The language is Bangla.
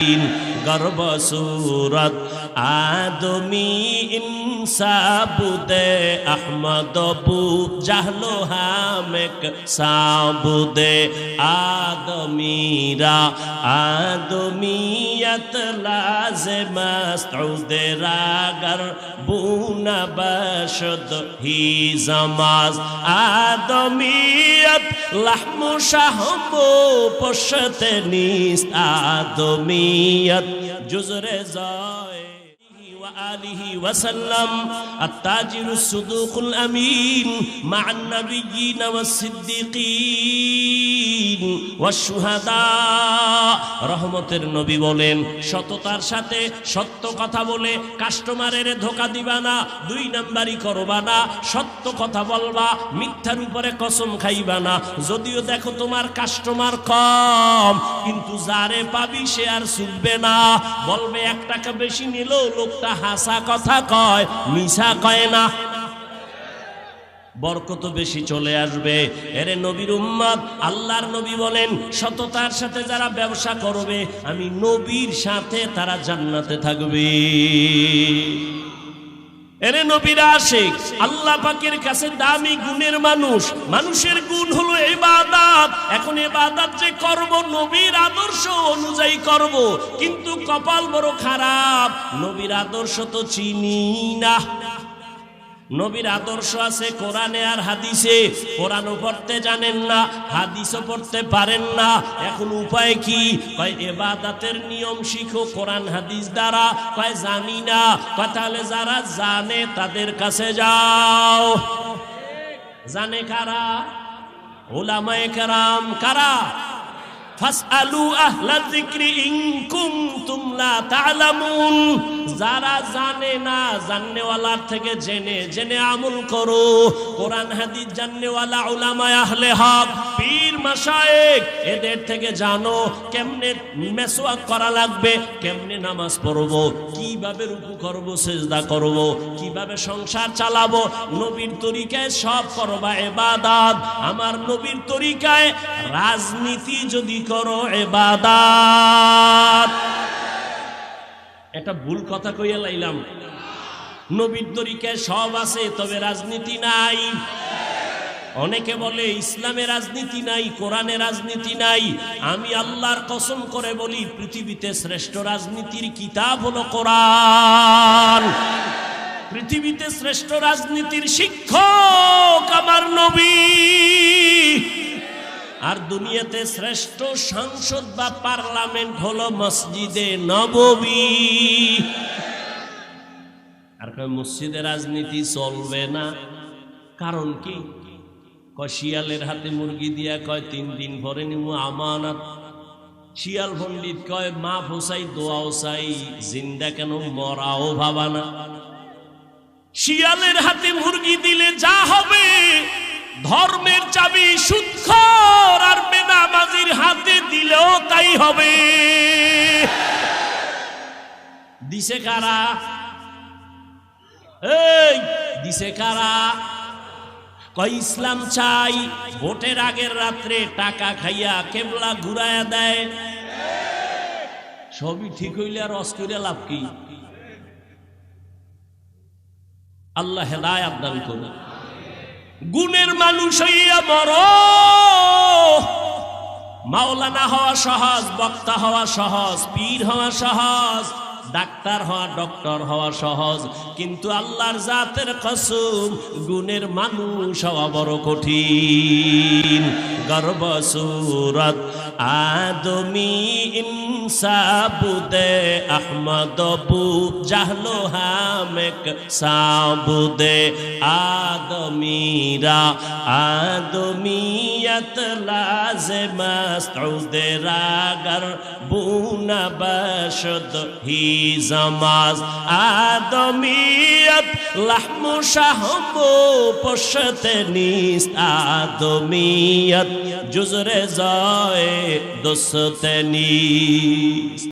गर्भ सूरत आदमी इंसाबुदे अहमद बू जहलो हामेक साबुदे आदमीरा आदमीयत लाज़िमा मस्तऊदे रागर बूना बशद ही जमाज आदमीयत लहमु शहमो पशते नीस आदमीयत जुज़रे ज़ाए आलिहि वसल्लम अत्ताजिरु सुदूकुल अमीन मअन नबिय्यीन वस्सिद्दीकीन वश्शुहादा। रहमतेर नबी बोलेन সততার সাথে সত্য কথা বলে কাস্টমারের ধোঁকা দিবা না, দুই নাম্বারি করবা না, সত্য কথা বলবা, মিথ্যার উপরে কসম খাইবা না। যদিও দেখো তোমার কাস্টমার কম, কিন্তু যারে পাবি সে আর ছুটবে না, বলবে 1 টাকা বেশি নিলেও লোকটা হাসা কথা কয়, মিছা কয় না, বরকত বেশি চলে আসবে। এরে নবীর উম্মত, আল্লাহর নবী বলেন সততার সাথে যারা ব্যবসা করবে আমি নবীর সাথে তারা জান্নাতে থাকবে। এরে নবীর আশিক, আল্লাহ পাকের কাছে দামি গুণের মানুষ, মানুষের গুণ হলো ইবাদত। এখন ইবাদত যে করব নবীর আদর্শ অনুযায়ী করব, কিন্তু কপাল বড় খারাপ, নবীর আদর্শ তো চিনি না। নবীর আদর্শ আছে কোরআনে আর হাদিসে, কোরআনও পড়তে জানেন না, হাদিসও পড়তে পারেন না। এখন উপায় কি? কয় ইবাদতের নিয়ম শিখো কোরআন হাদিস দ্বারা। কয় জানি না। কয় তাহলে যারা জানে তাদের কাছে যাও। জানে কারা? উলামায়ে কেরাম। কারা? ফাসআলু আহলা যিকরি ইন কুনতুম লা তা'লামুন। যারা জানে না, জাননেওয়ালার থেকে জেনে জেনে আমল করো। কোরআন হাদিস জাননেওয়ালা উলামায়ে আহলে হক, পীর মাশায়েখ, এদের থেকে জানো কেমনে মেসওয়াক করা লাগবে, কেমনে নামাজ পড়বো, কিভাবে রুকু করব, সিজদা করব, কিভাবে সংসার চালাবো। নবীর তরিকায় সব করবা ইবাদত। আমার নবীর তরিকায় রাজনীতি যদি করো ইবাদত। একটা ভুল কথা কইয়া লাইলাম, নবীর তরিকায় সব আছে তবে রাজনীতি নাই। অনেকে বলে ইসলামে রাজনীতি নাই, কোরআনে রাজনীতি নাই। আমি আল্লাহর কসম করে বলি পৃথিবীতে শ্রেষ্ঠ রাজনীতির কিতাব হলো কোরআন। পৃথিবীতে শ্রেষ্ঠ রাজনীতির শিক্ষক আমার নবী। আর দুনিয়াতে শ্রেষ্ঠ সংসদ বা পার্লামেন্ট হলো মসজিদে নববী। আর কয় মসজিদে রাজনীতি চলবে না, কারণ কি? কয় শিয়ালের হাতে মুরগি দিয়া কয় 3 দিন পরে নিমু আমানত। শিয়াল পণ্ডিত কয় মাফ হোসাই দোয়াও চাই, জিন্দা কেন মরাও ভাবা না। শিয়ালের হাতে মুরগি দিলে যা হবে, ধর্মের চাবি সুদখোর আর বেনামাজির হাতে দিলেও তাই হবে। দিছে কারা? এই দিছে কারা? কয় ইসলাম চাই, ভোটের আগের রাত্রে টাকা খাইয়া কেবলা ঘুরায়া দেয়। সবই ঠিক হইলে আর রস করে লাভ কি? আল্লাহ হেদায়েত দান করুন। গুণের মানুষ হইয়া মরো। মাওলানা হওয়া সহজ, বক্তা হওয়া সহজ, পীর হওয়া সহজ, ডাক্তার হওয়া, ডক্টর হওয়া সহজ, কিন্তু আল্লাহর জাতের কসম গুণের মানুষ হওয়া বড় কঠিন। গর্ব সুরত আদমি ইনসাবুদে আহমদ বু জাহলো হামেক সাবুদে আদমিরা আদমিয়ত লাज़िमा मस्तऊदे रागर बूना बशद ही जमाज आदमियत लहमु शहमो पशते नीस्त आदमियत जुज़रे ज़ाए दोस्ते नीस्त।